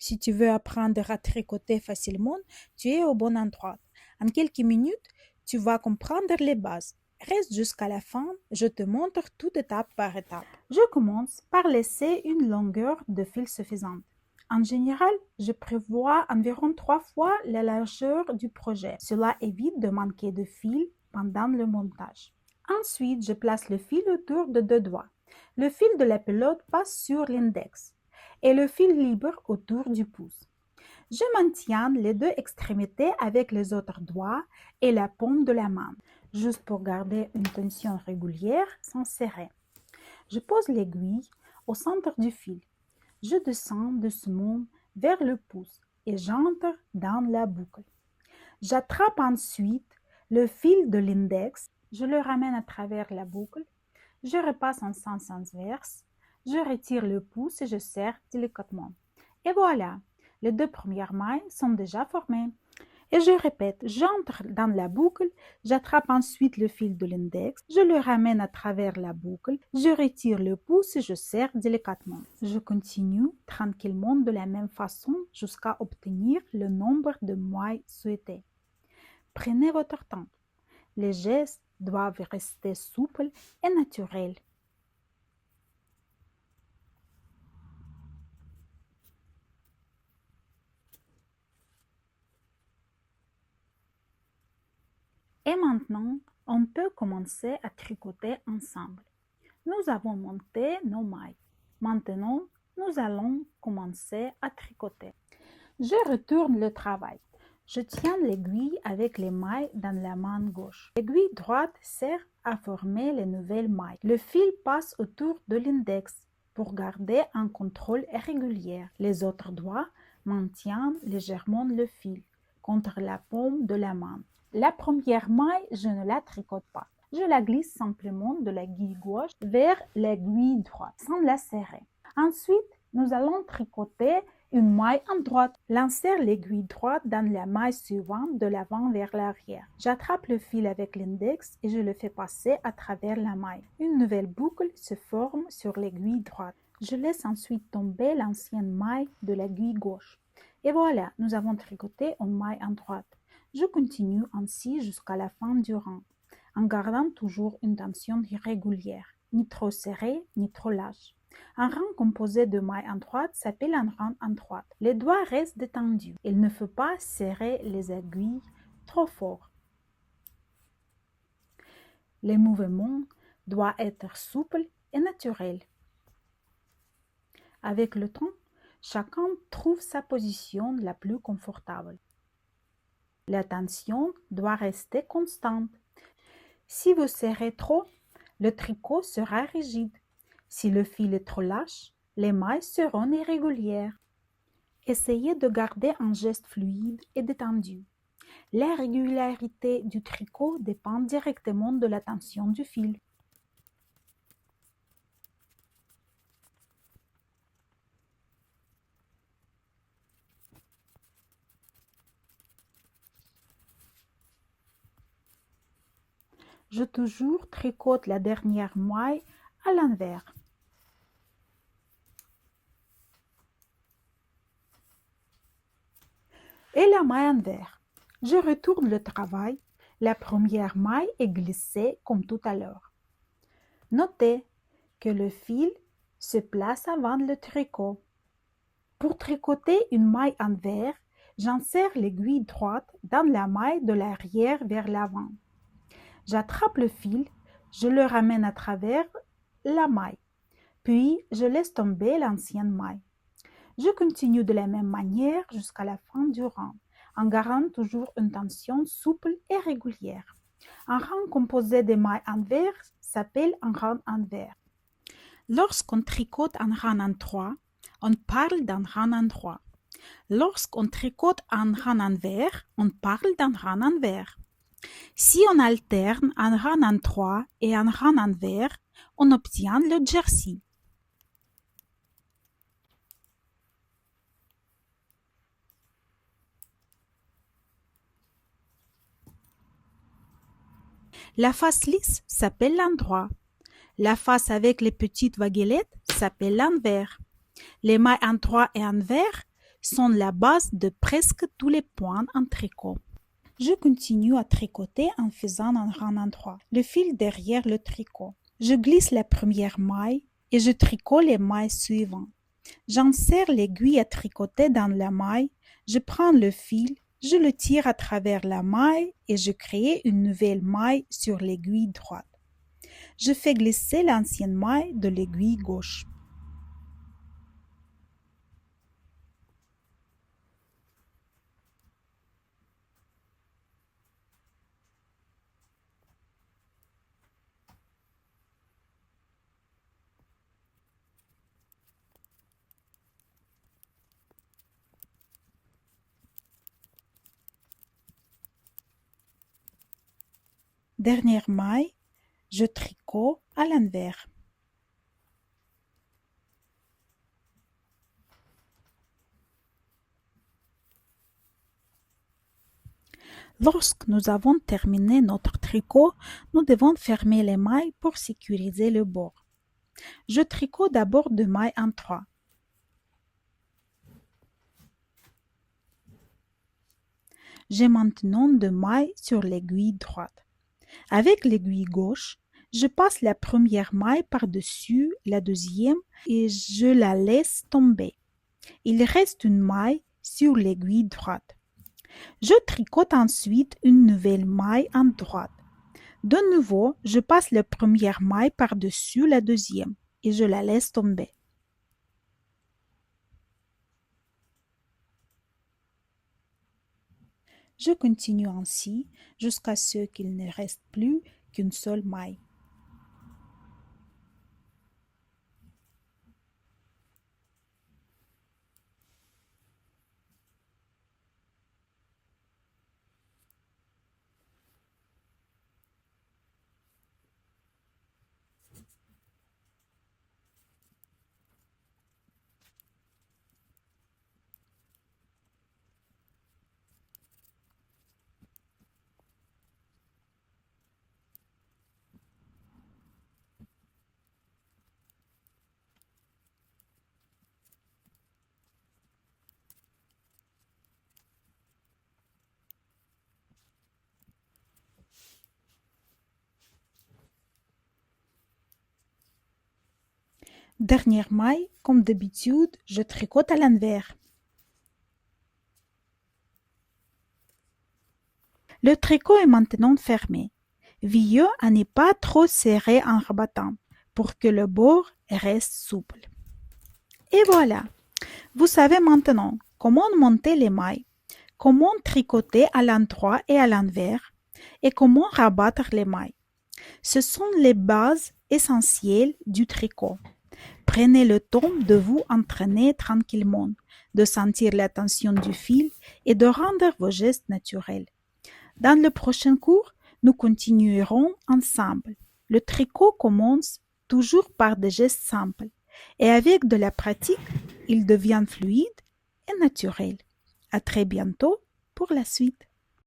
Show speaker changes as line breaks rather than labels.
Si tu veux apprendre à tricoter facilement, tu es au bon endroit. En quelques minutes, tu vas comprendre les bases. Reste jusqu'à la fin, je te montre tout étape par étape. Je commence par laisser une longueur de fil suffisante. En général, je prévois environ 3 fois la largeur du projet. Cela évite de manquer de fil pendant le montage. Ensuite, je place le fil autour de 2 doigts. Le fil de la pelote passe sur l'index et le fil libre autour du pouce. Je maintiens les deux extrémités avec les autres doigts et la paume de la main, juste pour garder une tension régulière sans serrer. Je pose l'aiguille au centre du fil. Je descends doucement vers le pouce et j'entre dans la boucle. J'attrape ensuite le fil de l'index, je le ramène à travers la boucle, je repasse en sens inverse, je retire le pouce et je serre délicatement. Et voilà, les 2 premières mailles sont déjà formées. Et je répète, j'entre dans la boucle, j'attrape ensuite le fil de l'index, je le ramène à travers la boucle, je retire le pouce et je serre délicatement. Je continue tranquillement de la même façon jusqu'à obtenir le nombre de mailles souhaité. Prenez votre temps. Les gestes doivent rester souples et naturels. Et maintenant, on peut commencer à tricoter ensemble. Nous avons monté nos mailles. Maintenant, nous allons commencer à tricoter. Je retourne le travail. Je tiens l'aiguille avec les mailles dans la main gauche. L'aiguille droite sert à former les nouvelles mailles. Le fil passe autour de l'index pour garder un contrôle régulier. Les autres doigts maintiennent légèrement le fil contre la paume de la main. La première maille, je ne la tricote pas. Je la glisse simplement de l'aiguille gauche vers l'aiguille droite sans la serrer. Ensuite, nous allons tricoter une maille en droite. L'insère l'aiguille droite dans la maille suivante de l'avant vers l'arrière. J'attrape le fil avec l'index et je le fais passer à travers la maille. Une nouvelle boucle se forme sur l'aiguille droite. Je laisse ensuite tomber l'ancienne maille de l'aiguille gauche. Et voilà, nous avons tricoté une maille en droite. Je continue ainsi jusqu'à la fin du rang, en gardant toujours une tension irrégulière, ni trop serrée, ni trop lâche. Un rang composé de mailles en droite s'appelle un rang en droite. Les doigts restent détendus. Il ne faut pas serrer les aiguilles trop fort. Les mouvements doivent être souples et naturels. Avec le temps, chacun trouve sa position la plus confortable. La tension doit rester constante. Si vous serrez trop, le tricot sera rigide. Si le fil est trop lâche, les mailles seront irrégulières. Essayez de garder un geste fluide et détendu. La régularité du tricot dépend directement de la tension du fil. Je toujours tricote la dernière maille à l'envers. Et la maille envers. Je retourne le travail. La première maille est glissée comme tout à l'heure. Notez que le fil se place avant le tricot. Pour tricoter une maille envers, j'insère l'aiguille droite dans la maille de l'arrière vers l'avant. J'attrape le fil, je le ramène à travers la maille, puis je laisse tomber l'ancienne maille. Je continue de la même manière jusqu'à la fin du rang, en gardant toujours une tension souple et régulière. Un rang composé de mailles envers s'appelle un rang envers. Lorsqu'on tricote un rang en 3, on parle d'un rang en 3. Lorsqu'on tricote un rang envers, on parle d'un rang envers. Si on alterne un rang en 3 et un rang envers, on obtient le jersey. La face lisse s'appelle l'endroit. La face avec les petites vaguelettes s'appelle l'envers. Les mailles en 3 et envers sont la base de presque tous les points en tricot. Je continue à tricoter en faisant un rang endroit. Le fil derrière le tricot. Je glisse la première maille et je tricote les mailles suivantes. J'insère l'aiguille à tricoter dans la maille, je prends le fil, je le tire à travers la maille et je crée une nouvelle maille sur l'aiguille droite. Je fais glisser l'ancienne maille de l'aiguille gauche. Dernière maille, je tricote à l'envers. Lorsque nous avons terminé notre tricot, nous devons fermer les mailles pour sécuriser le bord. Je tricote d'abord 2 mailles en 3. J'ai maintenant 2 mailles sur l'aiguille droite. Avec l'aiguille gauche, je passe la première maille par-dessus la deuxième et je la laisse tomber. Il reste une maille sur l'aiguille droite. Je tricote ensuite une nouvelle maille en droite. De nouveau, je passe la première maille par-dessus la deuxième et je la laisse tomber. Je continue ainsi jusqu'à ce qu'il ne reste plus qu'une seule maille. Dernière maille, comme d'habitude, je tricote à l'envers. Le tricot est maintenant fermé. Veillez à ne pas trop serrer en rabattant pour que le bord reste souple. Et voilà, vous savez maintenant comment monter les mailles, comment tricoter à l'endroit et à l'envers et comment rabattre les mailles. Ce sont les bases essentielles du tricot. Prenez le temps de vous entraîner tranquillement, de sentir la tension du fil et de rendre vos gestes naturels. Dans le prochain cours, nous continuerons ensemble. Le tricot commence toujours par des gestes simples et avec de la pratique, il devient fluide et naturel. À très bientôt pour la suite.